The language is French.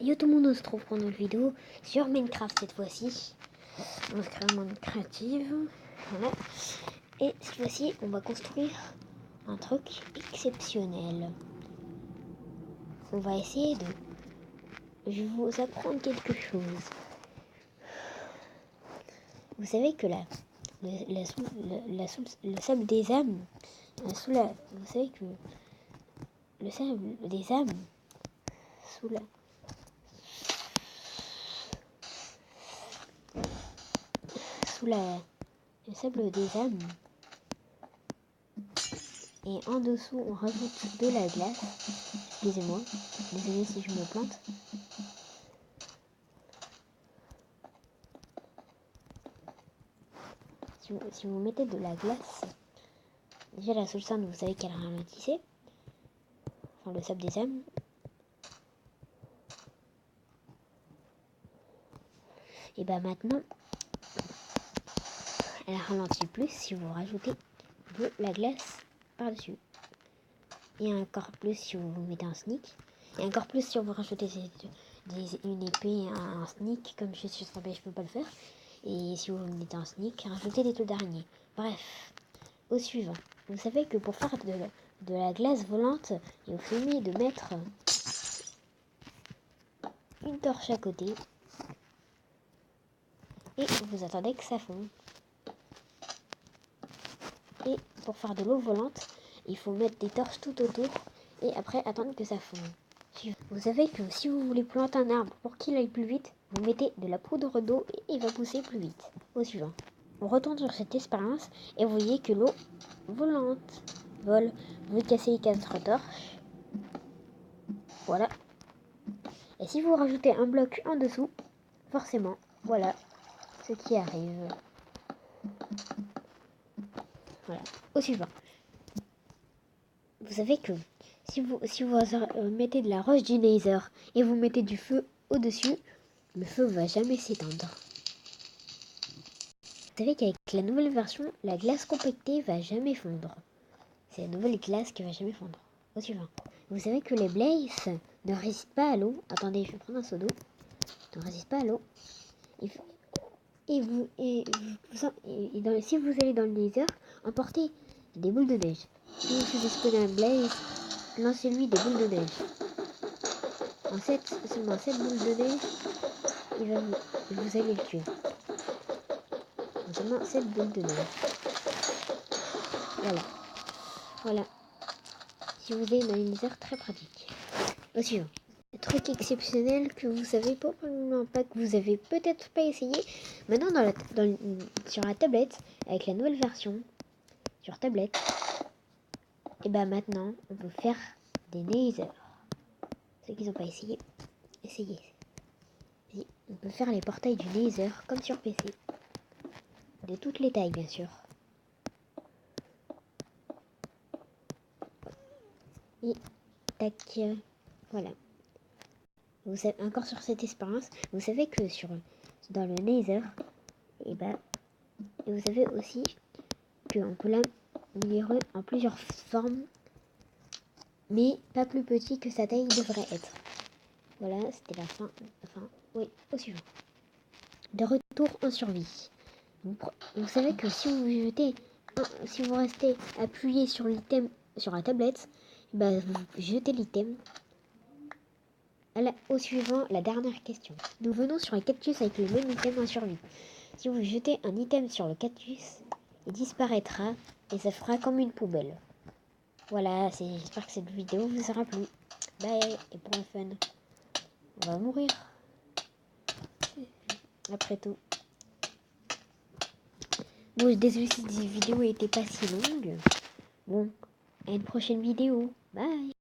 Yo tout le monde, on se retrouve pour une nouvelle vidéo sur Minecraft cette fois-ci. On va se créer un monde créative. Voilà. Et cette fois-ci, on va construire un truc exceptionnel. On va essayer de... Je vais vous apprendre quelque chose. Vous savez que le sable des âmes... vous savez que le sable des âmes... Sous la... le sable des âmes, et en dessous on rajoute de la glace. Excusez-moi, désolé si je me plante. Si vous mettez de la glace, déjà la sauce vous savez qu'elle ralentissait, enfin le sable des âmes. Et bah maintenant elle ralentit plus si vous rajoutez de la glace par-dessus. Et encore plus si vous mettez un sneak. Et encore plus si vous rajoutez une épée, un sneak, comme je suis trompé, je peux pas le faire. Et si vous mettez un sneak, rajoutez des taux d'araignée. Bref, au suivant. Vous savez que pour faire de la glace volante, il vous suffit de mettre une torche à côté. Et vous attendez que ça fonde. Et pour faire de l'eau volante, il faut mettre des torches tout autour et après attendre que ça fonde. Vous savez que si vous voulez planter un arbre pour qu'il aille plus vite, vous mettez de la poudre d'eau et il va pousser plus vite. Au suivant. On retourne sur cette expérience et vous voyez que l'eau volante vole. Vous cassez les 4 torches. Voilà. Et si vous rajoutez un bloc en dessous, forcément, voilà ce qui arrive. Voilà. Au suivant. Vous savez que si vous mettez de la roche du Nether et vous mettez du feu au-dessus, le feu va jamais s'éteindre. Vous savez qu'avec la nouvelle version, la glace compactée va jamais fondre. C'est la nouvelle glace qui va jamais fondre. Au suivant. Vous savez que les blazes ne résistent pas à l'eau. Attendez, je vais prendre un seau d'eau. Ne résistent pas à l'eau. Si vous allez dans le Nether, emportez des boules de neige. Si vous faisiez spawner un blaze, lancez-lui des boules de neige. Seulement 7 boules de neige, vous allez le tuer. Seulement 7 boules de neige. Voilà. Si vous allez dans le Nether, très pratique. Au suivant. Truc exceptionnel que vous savez probablement pas, que vous avez peut-être pas essayé. Maintenant sur la tablette, avec la nouvelle version, sur tablette, et bah maintenant on peut faire des Nether. Ceux qui n'ont pas essayé, essayez. Et on peut faire les portails du Nether comme sur PC. De toutes les tailles bien sûr. Et tac, voilà. Vous savez, encore sur cette expérience, vous savez que dans le Nether, et vous savez aussi qu'on peut l'améliorer en plusieurs formes, mais pas plus petit que sa taille devrait être. Voilà, c'était la fin. Enfin, oui, au suivant. De retour en survie. Vous savez que si vous restez appuyé sur l'item sur la tablette, vous jetez l'item. Au suivant, la dernière question. Nous venons sur les cactus avec le même item en survie. Si vous jetez un item sur le cactus, il disparaîtra et ça fera comme une poubelle. Voilà, j'espère que cette vidéo vous aura plu. Bye, et pour le fun, on va mourir. Après tout. Bon, désolé si cette vidéo n'était pas si longue. Bon, à une prochaine vidéo. Bye.